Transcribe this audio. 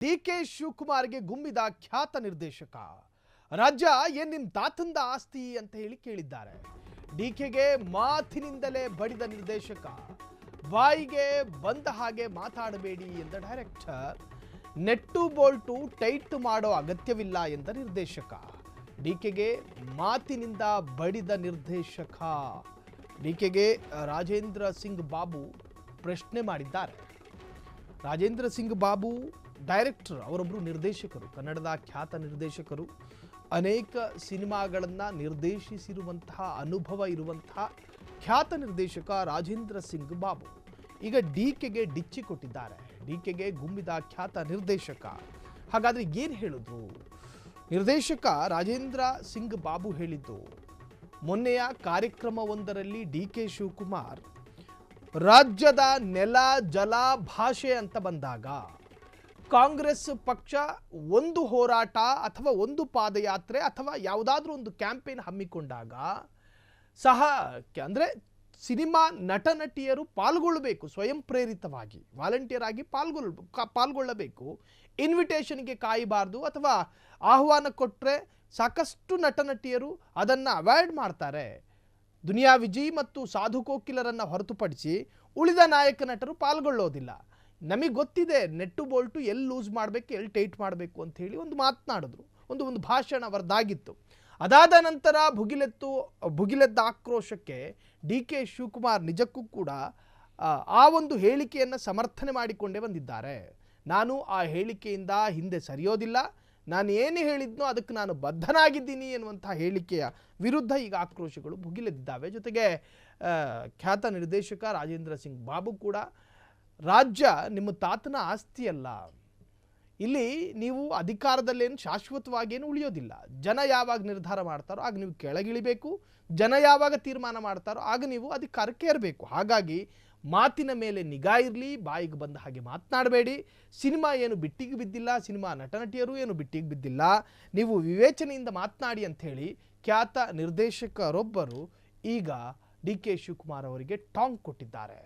DK ಶಿವಕುಮಾರ್ಗೆ ಗುಮ್ಮಿದ ಖ್ಯಾತ ನಿರ್ದೇಶಕ ರಾಜ್ಯ ಏನ್ ನಿಮ್ ತಾತಂದ ಆಸ್ತಿ ಅಂತ ಹೇಳಿ ಕೇಳಿದ್ದಾರೆ. ಡಿಕೆಗೆ ಮಾತಿನಿಂದಲೇ ಬಡಿದ ನಿರ್ದೇಶಕ, ಬಾಯಿಗೆ ಬಂದ ಹಾಗೆ ಮಾತಾಡಬೇಡಿ ಎಂದ ಡೈರೆಕ್ಟರ್, ನೆಟ್ಟು ಬೋಲ್ಟು ಟೈಟ್ ಮಾಡೋ ಅಗತ್ಯವಿಲ್ಲ ಎಂದ ನಿರ್ದೇಶಕ. ಡಿಕೆಗೆ ಮಾತಿನಿಂದ ಬಡಿದ ನಿರ್ದೇಶಕ. ಡಿಕೆಗೆ ರಾಜೇಂದ್ರ ಸಿಂಗ್ ಬಾಬು ಪ್ರಶ್ನೆ ಮಾಡಿದ್ದಾರೆ. ರಾಜೇಂದ್ರ ಸಿಂಗ್ ಬಾಬು ಡೈರೆಕ್ಟರ್, ಅವರೊಬ್ಬರು ನಿರ್ದೇಶಕರು, ಕನ್ನಡದ ಖ್ಯಾತ ನಿರ್ದೇಶಕರು, ಅನೇಕ ಸಿನಿಮಾಗಳನ್ನು ನಿರ್ದೇಶಿಸಿರುವಂತಹ ಅನುಭವ ಇರುವಂತಹ ಖ್ಯಾತ ನಿರ್ದೇಶಕ ರಾಜೇಂದ್ರ ಸಿಂಗ್ ಬಾಬು ಈಗ ಡಿಕೆಗೆ ಡಿಚ್ಚಿ ಕೊಟ್ಟಿದ್ದಾರೆ. ಡಿಕೆಗೆ ಗುಮ್ಮಿದ ಖ್ಯಾತ ನಿರ್ದೇಶಕ. ಹಾಗಾದ್ರೆ ಏನು ಹೇಳಿದ್ರು ನಿರ್ದೇಶಕ ರಾಜೇಂದ್ರ ಸಿಂಗ್ ಬಾಬು? ಹೇಳಿದ್ದು ಮೊನ್ನೆಯ ಕಾರ್ಯಕ್ರಮವೊಂದರಲ್ಲಿ ಡಿಕೆ ಶಿವಕುಮಾರ್ ರಾಜ್ಯದ ನೆಲ ಜಲ ಭಾಷೆ ಅಂತ ಬಂದಾಗ, ಕಾಂಗ್ರೆಸ್ ಪಕ್ಷ ಒಂದು ಹೋರಾಟ ಅಥವಾ ಒಂದು ಪಾದಯಾತ್ರೆ ಅಥವಾ ಯಾವುದಾದ್ರೂ ಒಂದು ಕ್ಯಾಂಪೇನ್ ಹಮ್ಮಿಕೊಂಡಾಗ ಸಹ ಅಂದರೆ ಸಿನಿಮಾ ನಟ ನಟಿಯರು ಪಾಲ್ಗೊಳ್ಳಬೇಕು, ಸ್ವಯಂ ಪ್ರೇರಿತವಾಗಿ ವಾಲಂಟಿಯರ್ ಆಗಿ ಪಾಲ್ಗೊಳ್ಳಬೇಕು. ಇನ್ವಿಟೇಷನ್ಗೆ ಕಾಯಬಾರ್ದು, ಅಥವಾ ಆಹ್ವಾನ ಕೊಟ್ಟರೆ ಸಾಕಷ್ಟು ನಟ ನಟಿಯರು ಅದನ್ನು ಅವಾಯ್ಡ್ ಮಾಡ್ತಾರೆ. ದುನಿಯಾ ವಿಜಯ್ ಮತ್ತು ಸಾಧು ಕೋಕಿಲರನ್ನು ಹೊರತುಪಡಿಸಿ ಉಳಿದ ನಾಯಕ ನಟರು ಪಾಲ್ಗೊಳ್ಳೋದಿಲ್ಲ. ನಮಗೆ ಗೊತ್ತಿದೆ ನೆಟ್ಟು ಬೋಲ್ಟು ಎಲ್ಲಿ ಲೂಸ್ ಮಾಡಬೇಕು, ಎಲ್ಲಿ ಟೈಟ್ ಮಾಡಬೇಕು ಅಂತ ಹೇಳಿ ಒಂದು ಮಾತನಾಡಿದ್ರು, ಒಂದು ಭಾಷಣ ಅವರದಾಗಿತ್ತು. ಅದಾದ ನಂತರ ಭುಗಿಲೆದ್ದ ಆಕ್ರೋಶಕ್ಕೆ ಡಿಕೆ ಶಿವಕುಮಾರ್ ನಿಜಕ್ಕೂ ಕೂಡ ಆ ಒಂದು ಹೇಳಿಕೆಯನ್ನು ಸಮರ್ಥನೆ ಮಾಡಿಕೊಂಡೇ ಬಂದಿದ್ದಾರೆ. ನಾನು ಆ ಹೇಳಿಕೆಯಿಂದ ಹಿಂದೆ ಸರಿಯೋದಿಲ್ಲ, ನಾನು ಏನು ಹೇಳಿದ್ನೋ ಅದಕ್ಕೆ ನಾನು ಬದ್ಧನಾಗಿದ್ದೀನಿ ಎನ್ನುವಂಥ ಹೇಳಿಕೆಯ ವಿರುದ್ಧ ಈಗ ಆಕ್ರೋಶಗಳು ಭುಗಿಲೆದ್ದಿದ್ದಾವೆ. ಜೊತೆಗೆ ಖ್ಯಾತ ನಿರ್ದೇಶಕ ರಾಜೇಂದ್ರ ಸಿಂಗ್ ಬಾಬು ಕೂಡ, ರಾಜ್ಯ ನಿಮ್ಮ ತಾತನ ಆಸ್ತಿಯಲ್ಲ, ಇಲ್ಲಿ ನೀವು ಅಧಿಕಾರದಲ್ಲೇನು ಶಾಶ್ವತವಾಗೇನು ಉಳಿಯೋದಿಲ್ಲ. ಜನ ಯಾವಾಗ ನಿರ್ಧಾರ ಮಾಡ್ತಾರೋ ಆಗ ನೀವು ಕೆಳಗಿಳಿಬೇಕು, ಜನ ಯಾವಾಗ ತೀರ್ಮಾನ ಮಾಡ್ತಾರೋ ಆಗ ನೀವು ಅಧಿಕಾರಕ್ಕೆ ಏರಬೇಕು. ಹಾಗಾಗಿ ಮಾತಿನ ಮೇಲೆ ನಿಗಾ ಇರಲಿ, ಬಾಯಿಗೆ ಬಂದ ಹಾಗೆ ಮಾತನಾಡಬೇಡಿ. ಸಿನಿಮಾ ಏನು ಬಿಟ್ಟಿಗೆ ಬಿದ್ದಿಲ್ಲ, ಸಿನಿಮಾ ನಟ ನಟಿಯರು ಏನು ಬಿಟ್ಟಿಗೆ ಬಿದ್ದಿಲ್ಲ, ನೀವು ವಿವೇಚನೆಯಿಂದ ಮಾತನಾಡಿ ಅಂಥೇಳಿ ಖ್ಯಾತ ನಿರ್ದೇಶಕರೊಬ್ಬರು ಈಗ ಡಿಕೆ ಶಿವಕುಮಾರ್ ಅವರಿಗೆ ಟಾಂಗ್ ಕೊಟ್ಟಿದ್ದಾರೆ.